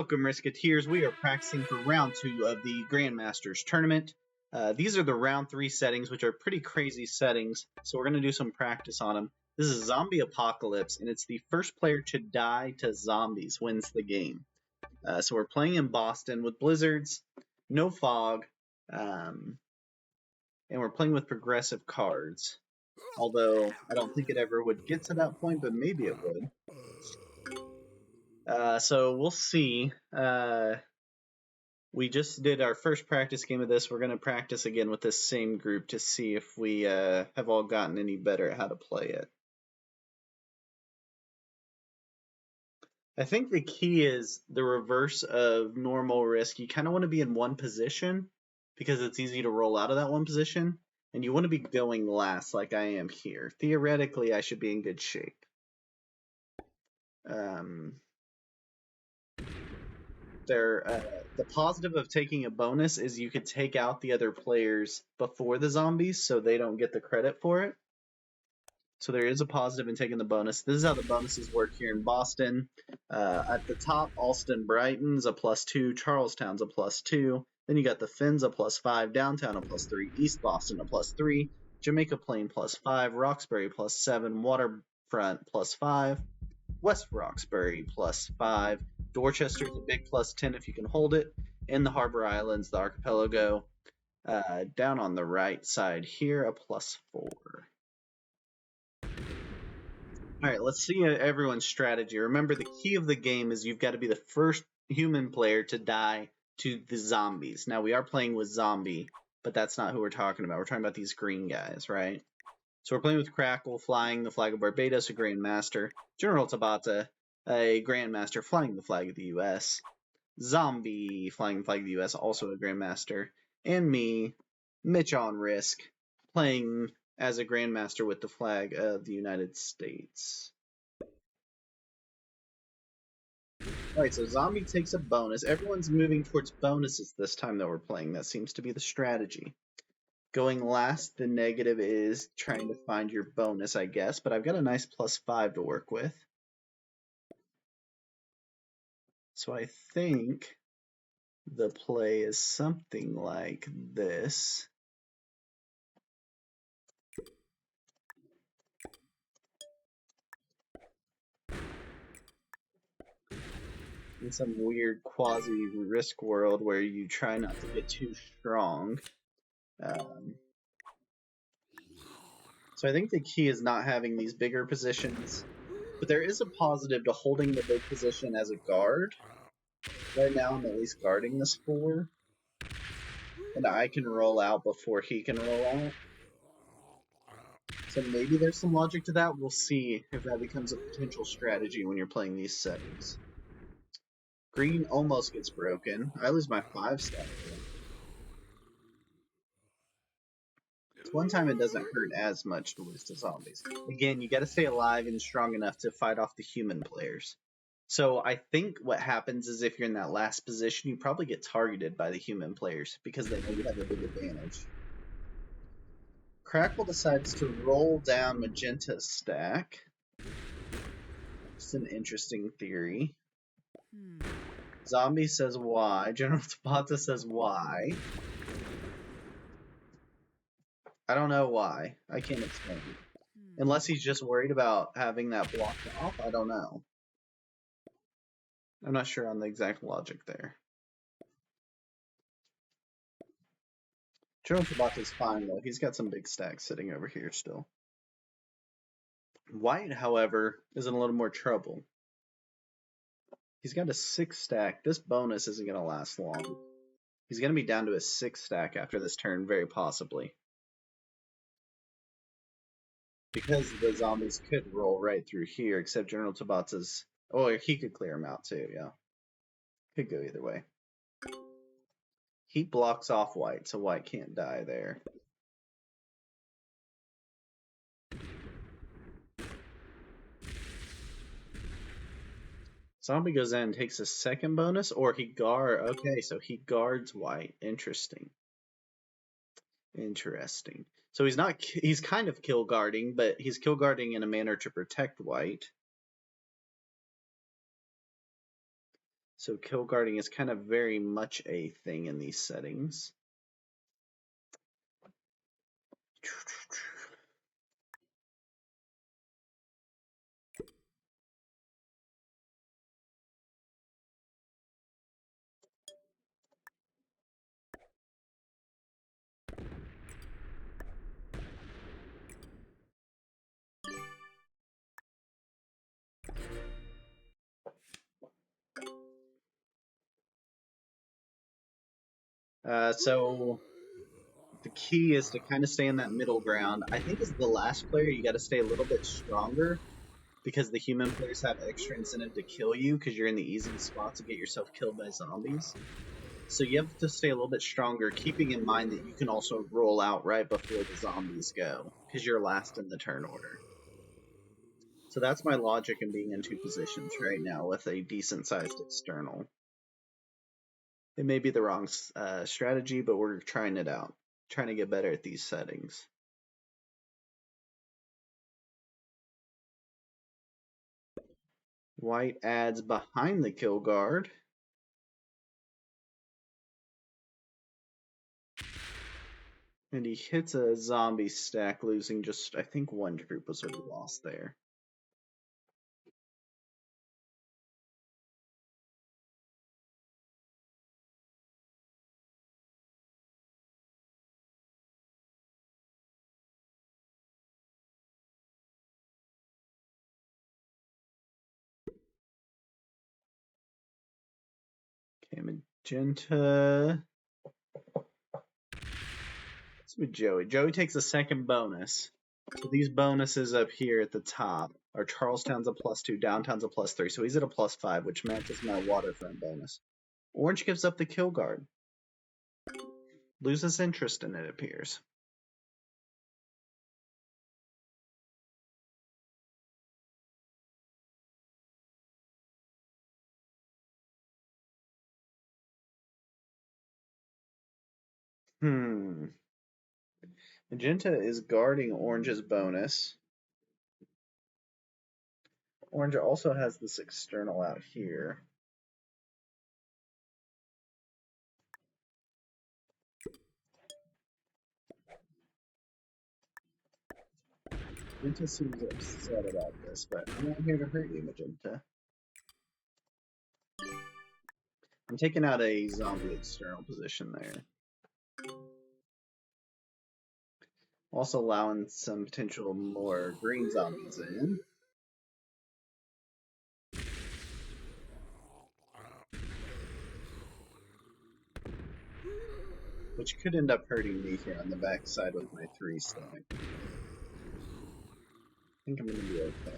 Welcome, Risketeers. We are practicing for round 2 of the Grandmaster's tournament. These are the round 3 settings, which are pretty crazy settings, so we're going to do some practice on them. This is Zombie Apocalypse, and it's the first player to die to zombies wins the game. So we're playing in Boston with blizzards, no fog, and we're playing with progressive cards. Although, I don't think it ever would get to that point, but maybe it would. So we'll see. We just did our first practice game of this. We're going to practice again with this same group to see if we have all gotten any better at how to play it. I think the key is the reverse of normal risk. You kind of want to be in one position because it's easy to roll out of that one position, and you want to be going last like I am here. Theoretically, I should be in good shape. The positive of taking a bonus is you could take out the other players before the zombies so they don't get the credit for it. So there is a positive in taking the bonus. This is how the bonuses work here in Boston. At the top, Alston Brighton's a +2, Charlestown's a +2. Then you got the Finns a +5, Downtown a +3, East Boston a +3, Jamaica Plain +5, Roxbury +7, Waterfront +5, West Roxbury +5, Dorchester's a big +10 if you can hold it, and the Harbor Islands, the archipelago, down on the right side here, a +4. Alright, let's see everyone's strategy. Remember, the key of the game is you've got to be the first human player to die to the zombies. Now, we are playing with zombie, but that's not who we're talking about. We're talking about these green guys, right? So we're playing with Crackle, flying the flag of Barbados, a Grandmaster. General Tabata, a Grandmaster, flying the flag of the U.S. Zombie, flying the flag of the U.S., also a Grandmaster. And me, Mitch on Risk, playing as a Grandmaster with the flag of the United States. Alright, so Zombie takes a bonus. Everyone's moving towards bonuses this time that we're playing. That seems to be the strategy. Going last, the negative is trying to find your bonus, I guess, but I've got a nice +5 to work with. So I think the play is something like this. In some weird quasi-risk world where you try not to get too strong. So I think the key is not having these bigger positions, but there is a positive to holding the big position as a guard. Right now I'm at least guarding this 4, and I can roll out before he can roll out. So maybe there's some logic to that. We'll see if that becomes a potential strategy when you're playing these settings. Green almost gets broken. I lose my 5 stack. It's one time it doesn't hurt as much to lose to zombies. Again, you gotta stay alive and strong enough to fight off the human players. So I think what happens is if you're in that last position, you probably get targeted by the human players because they know you have a big advantage. Crackle decides to roll down Magenta's stack. It's an interesting theory. Zombie says why. General Tabata says why. I don't know why. I can't explain. Unless he's just worried about having that blocked off, I don't know. I'm not sure on the exact logic there. General Tabata's fine though. He's got some big stacks sitting over here still. White, however, is in a little more trouble. He's got a 6 stack. This bonus isn't going to last long. He's going to be down to a 6 stack after this turn, very possibly. Because the zombies could roll right through here, except General Tabata's... Oh, he could clear him out too, yeah. Could go either way. He blocks off White, so White can't die there. Zombie goes in and takes a second bonus, or he okay, so he guards White. Interesting. Interesting. So he's kind of kill guarding, but he's kill guarding in a manner to protect White. So kill guarding is kind of very much a thing in these settings. So the key is to kind of stay in that middle ground. I think as the last player, you got to stay a little bit stronger because the human players have extra incentive to kill you because you're in the easy spot to get yourself killed by zombies. So you have to stay a little bit stronger, keeping in mind that you can also roll out right before the zombies go because you're last in the turn order. So that's my logic in being in two positions right now with a decent sized external. It may be the wrong strategy, but we're trying it out, trying to get better at these settings. White adds behind the kill guard. And he hits a zombie stack, losing just, I think, one troop was what he lost there. Okay, Magenta. Let's with Joey. Joey takes a second bonus. So these bonuses up here at the top are Charlestown's a +2, Downtown's a +3. So he's at a +5, which matches my waterfront bonus. Orange gives up the kill guard. Loses interest in it, appears. Magenta is guarding Orange's bonus. Orange also has this external out here. Magenta seems upset about this, but I'm not here to hurt you, Magenta. I'm taking out a zombie external position there. Also allowing some potential more green zombies in. Which could end up hurting me here on the backside with my 3 stack. I think I'm going to be okay.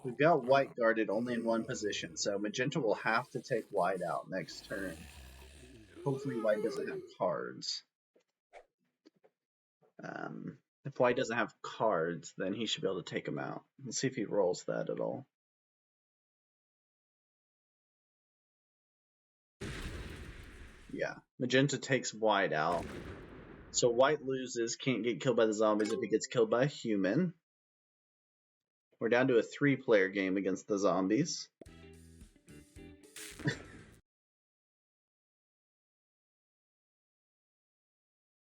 We've got white guarded only in one position, so Magenta will have to take white out next turn. Hopefully white doesn't have cards. If white doesn't have cards, then he should be able to take them out. Let's see if he rolls that at all. Yeah, Magenta takes white out. So white loses, can't get killed by the zombies if he gets killed by a human. We're down to a 3-player game against the zombies.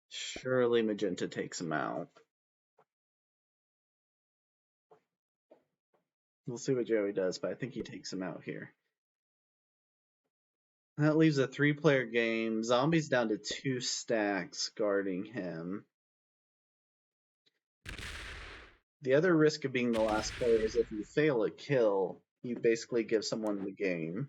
Surely Magenta takes him out. We'll see what Joey does, but I think he takes him out here. That leaves a 3-player game. Zombies down to 2 stacks guarding him. The other risk of being the last player is if you fail a kill, you basically give someone the game.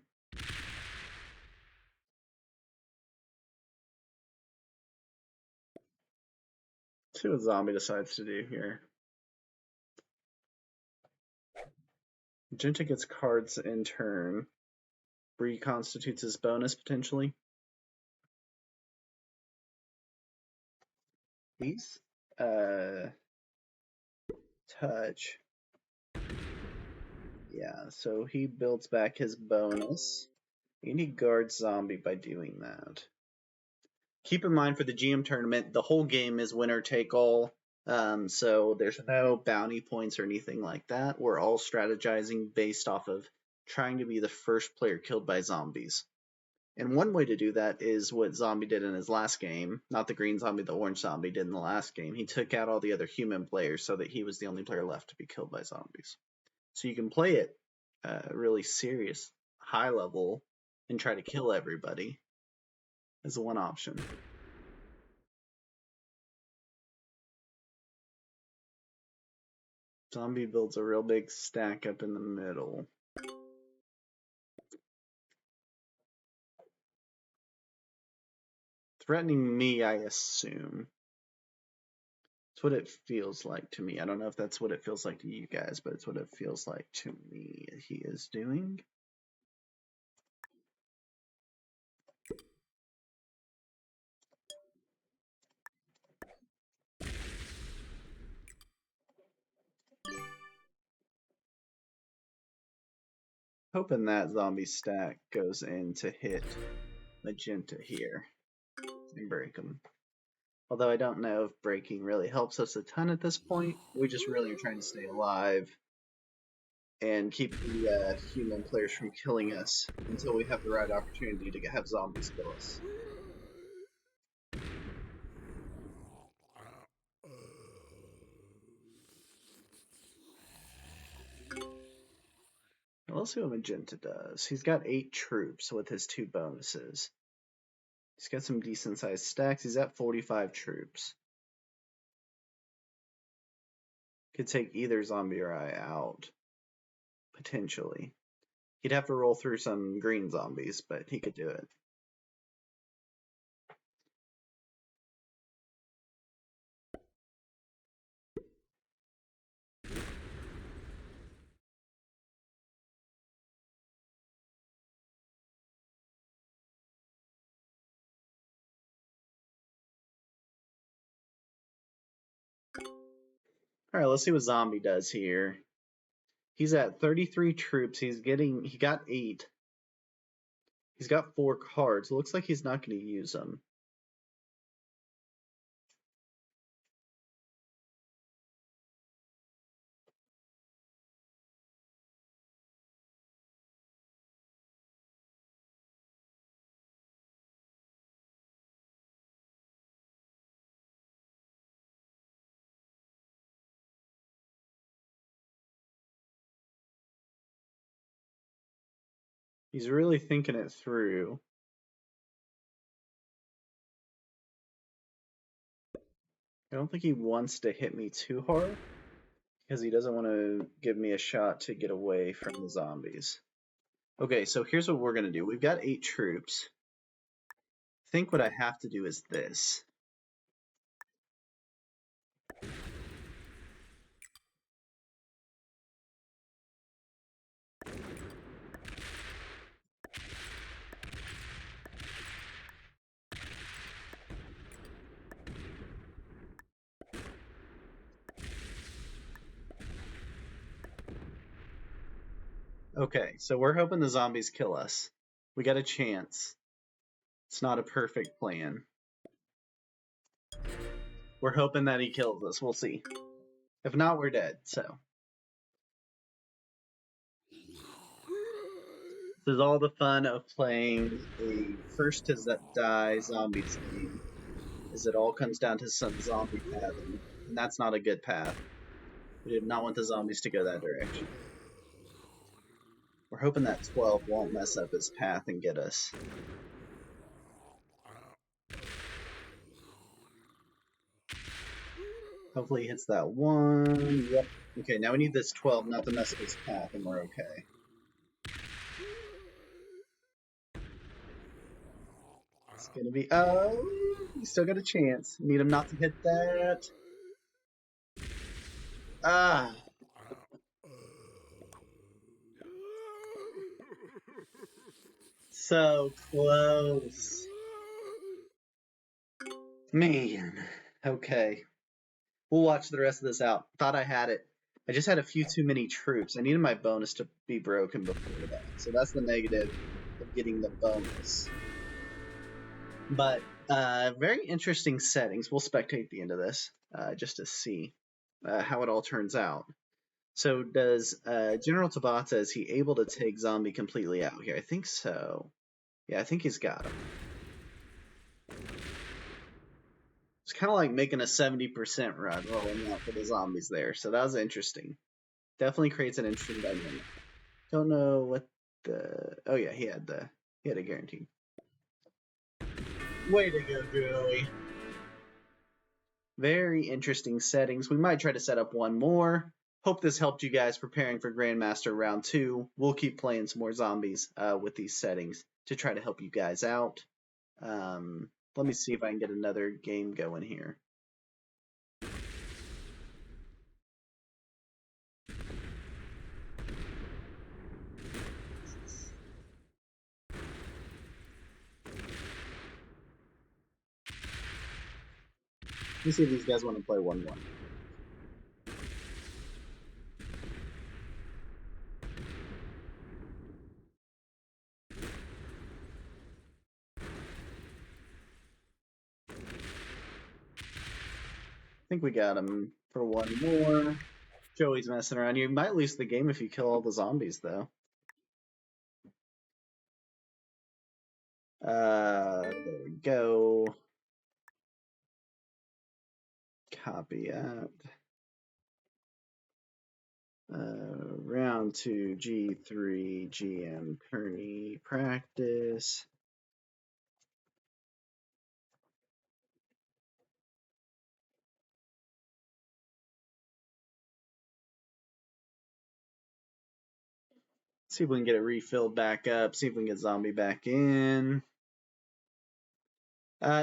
Let's see what Zombie decides to do here. Magenta gets cards in turn. Reconstitutes his bonus potentially. These touch. Yeah, so he builds back his bonus. And he guards zombie by doing that. Keep in mind for the GM tournament, the whole game is winner take all. So there's no bounty points or anything like that. We're all strategizing based off of trying to be the first player killed by zombies. And one way to do that is what Zombie did in his last game. Not the green zombie, the orange zombie did in the last game. He took out all the other human players so that he was the only player left to be killed by zombies. So you can play it really serious, high level, and try to kill everybody as one option. Zombie builds a real big stack up in the middle. Threatening me, I assume. It's what it feels like to me. I don't know if that's what it feels like to you guys, but it's what it feels like to me he is doing. Hoping that zombie stack goes in to hit magenta here and break them. Although I don't know if breaking really helps us a ton at this point. We just really are trying to stay alive and keep the human players from killing us until we have the right opportunity to have zombies kill us. Let's see what Magenta does. He's got 8 troops with his 2 bonuses. He's got some decent sized stacks. He's at 45 troops. Could take either zombie or I out, potentially. He'd have to roll through some green zombies, but he could do it. All right, let's see what Zombie does here. He's at 33 troops. He got 8. He's got 4 cards. It looks like he's not going to use them. He's really thinking it through. I don't think he wants to hit me too hard because he doesn't want to give me a shot to get away from the zombies. Okay, so here's what we're going to do. We've got 8 troops. I think what I have to do is this. Okay, so we're hoping the zombies kill us. We got a chance. It's not a perfect plan. We're hoping that he kills us. We'll see. If not, we're dead, so. This is all the fun of playing a first to die zombies game. Is it all comes down to some zombie pathing, and that's not a good path. We did not want the zombies to go that direction. We're hoping that 12 won't mess up his path and get us. Hopefully he hits that 1. Yep. Okay, now we need this 12 not to mess up his path, and we're okay. It's gonna be... Oh! You still got a chance. Need him not to hit that. Ah! So close. Man. Okay. We'll watch the rest of this out. Thought I had it. I just had a few too many troops. I needed my bonus to be broken before that. So that's the negative of getting the bonus. But very interesting settings. We'll spectate the end of this. just to see how it all turns out. So does General Tabata, is he able to take Zombie completely out here? I think so. Yeah, I think he's got him. It's kind of like making a 70% run rolling out for the zombies there. So that was interesting. Definitely creates an interesting dynamic. Don't know what the... Oh yeah, he had a guarantee. Way to go, Joey. Very interesting settings. We might try to set up one more. Hope this helped you guys preparing for Grandmaster Round 2. We'll keep playing some more zombies with these settings to try to help you guys out. Let me see if I can get another game going here. Let me see if these guys want to play 1-1. I think we got him for one more. Joey's messing around. You might lose the game if you kill all the zombies, though. There we go. Copy that. Round 2, G3, GM, Tourney, practice. See if we can get it refilled back up. See if we can get Zombie back in.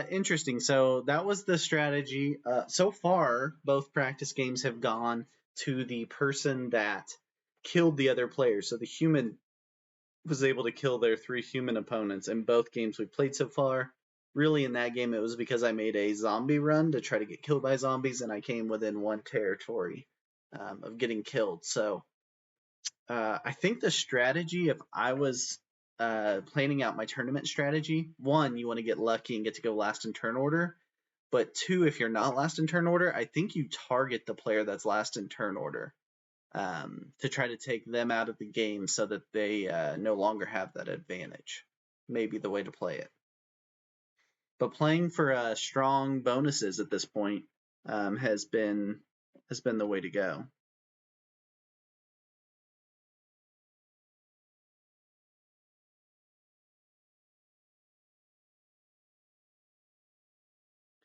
Interesting. So that was the strategy. So far, both practice games have gone to the person that killed the other players. So the human was able to kill their 3 human opponents in both games we played so far. Really, in that game, it was because I made a zombie run to try to get killed by zombies, and I came within 1 territory of getting killed. So I think the strategy, if I was planning out my tournament strategy, 1, you want to get lucky and get to go last in turn order. But 2, if you're not last in turn order, I think you target the player that's last in turn order to try to take them out of the game so that they no longer have that advantage. Maybe the way to play it. But playing for strong bonuses at this point has been the way to go.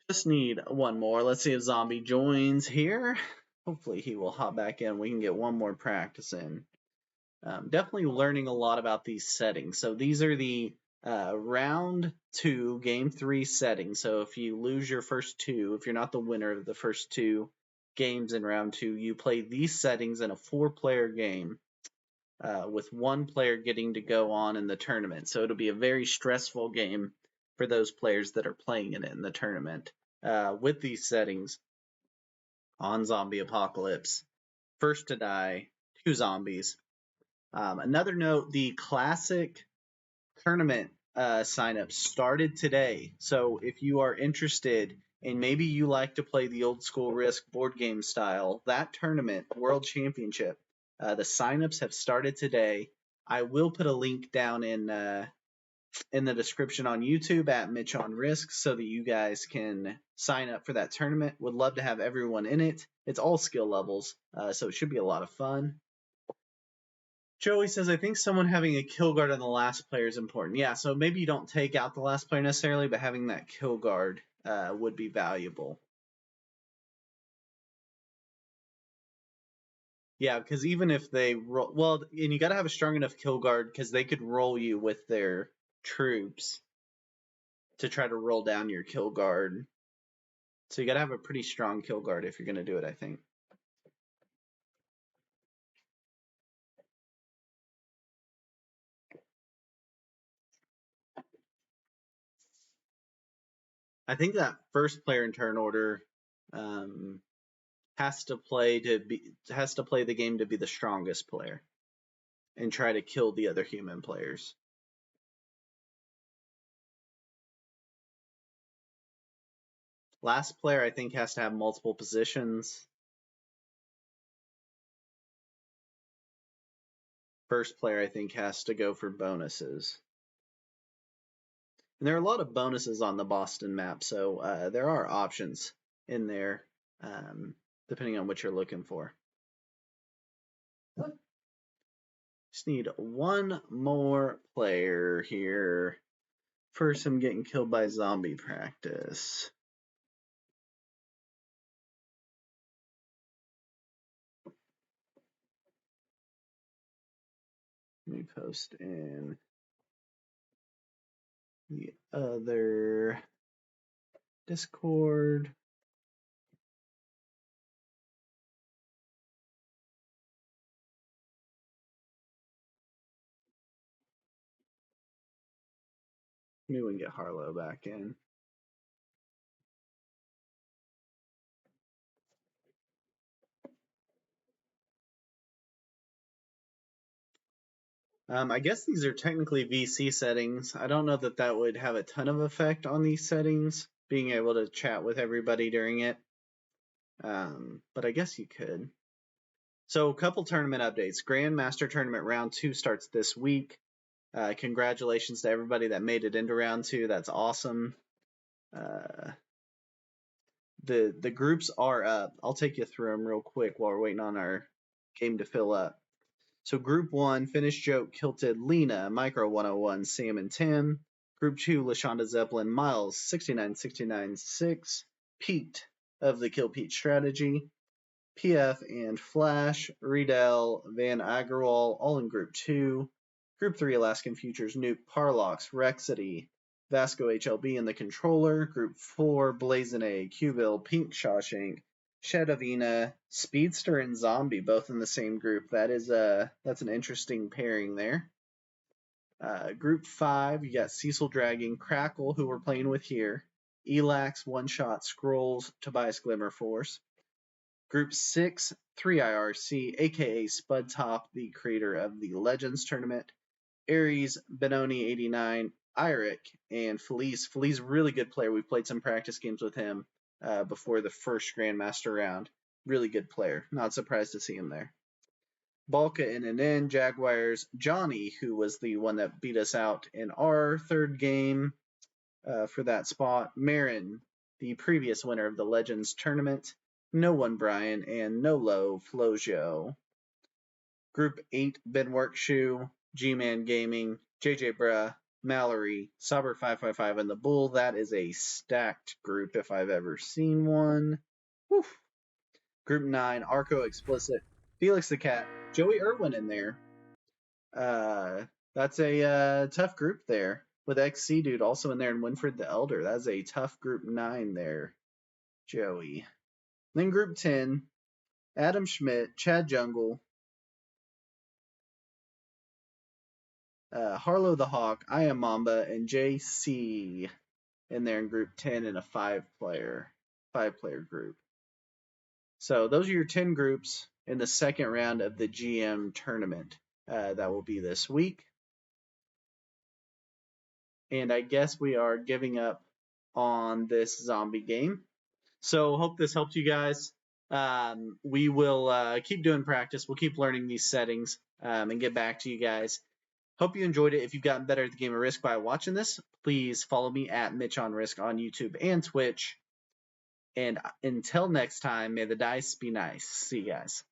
Just need one more. Let's see if Zombie joins here. Hopefully he will hop back in. We can get one more practice in. Definitely learning a lot about these settings. So these are the round 2, game 3 settings. So if you lose your first 2, if you're not the winner of the first 2 games in round 2, you play these settings in a 4-player game with 1 player getting to go on in the tournament. So it'll be a very stressful game for those players that are playing it in the tournament with these settings on Zombie Apocalypse. First to die, 2 zombies. Another note, the classic tournament signup started today. So if you are interested and maybe you like to play the old school Risk board game style, that tournament, World Championship, the signups have started today. I will put a link down in the description on YouTube at Mitch on Risk so that you guys can sign up for that tournament. Would love to have everyone in it. It's all skill levels, so it should be a lot of fun. Joey says, I think someone having a kill guard on the last player is important. Yeah, so maybe you don't take out the last player necessarily, but having that kill guard would be valuable. Yeah, because even if they roll, well, and you got to have a strong enough kill guard because they could roll you with their troops to try to roll down your kill guard. So you got to have a pretty strong kill guard if you're going to do it, I think. I think that first player in turn order has to play the game to be the strongest player and try to kill the other human players. Last player, I think, has to have multiple positions. First player, I think, has to go for bonuses. And there are a lot of bonuses on the Boston map, so there are options in there, depending on what you're looking for. Just need one more player here. First, I'm getting killed by zombie practice. Let me post in the other Discord. Maybe we can get Harlow back in. I guess these are technically VC settings. I don't know that that would have a ton of effect on these settings, being able to chat with everybody during it. But I guess you could. So a couple tournament updates. Grandmaster tournament round 2 starts this week. Congratulations to everybody that made it into round 2. That's awesome. The groups are up. I'll take you through them real quick while we're waiting on our game to fill up. So Group 1, Finish Joke, Kilted, Lena, Micro 101, Sam and Tim. Group 2, Lashonda Zeppelin, Miles, 69696, Pete of the Kill Pete Strategy, PF and Flash, Riedel, Van Agarwal, all in Group 2. Group 3, Alaskan Futures, Nuke, Parlox, Rexity, Vasco HLB and the Controller. Group 4, Blazin' A, Qville, Pink Shawshank, Shadowina, Speedster, and Zombie, both in the same group. That's an interesting pairing there. Group 5, you got Cecil Dragon, Crackle, who we're playing with here, Elax, One Shot, Scrolls, Tobias Glimmer Force. Group 6, 3IRC, aka Spud Top, the creator of the Legends tournament, Aries, Benoni89, Iric, and Felice. Felice, really good player. We've played some practice games with him before the first Grandmaster round. Really good player. Not surprised to see him there. Balka NNN, Jaguars, Johnny, who was the one that beat us out in our third game for that spot, Marin, the previous winner of the Legends tournament, No One Brian, and Nolo Flojo. Group 8, Ben Workshoe, G-Man Gaming, JJ Bruh, Mallory, Sauber555, and the Bull. That is a stacked group if I've ever seen one. Whew. Group 9, Arco Explicit, Felix the Cat, Joey Irwin in there. That's a tough group there. With XC Dude also in there and Winfred the Elder. That's a tough group 9 there, Joey. Then group 10, Adam Schmidt, Chad Jungle, Harlow the Hawk, I Am Mamba, and JC in there in group 10 in a 5-player group. So those are your 10 groups in the second round of the GM tournament. That will be this week. And I guess we are giving up on this zombie game. So hope this helped you guys. We will keep doing practice. We'll keep learning these settings and get back to you guys. Hope you enjoyed it. If you've gotten better at the game of Risk by watching this, please follow me at Mitch on Risk on YouTube and Twitch. And until next time, may the dice be nice. See you guys.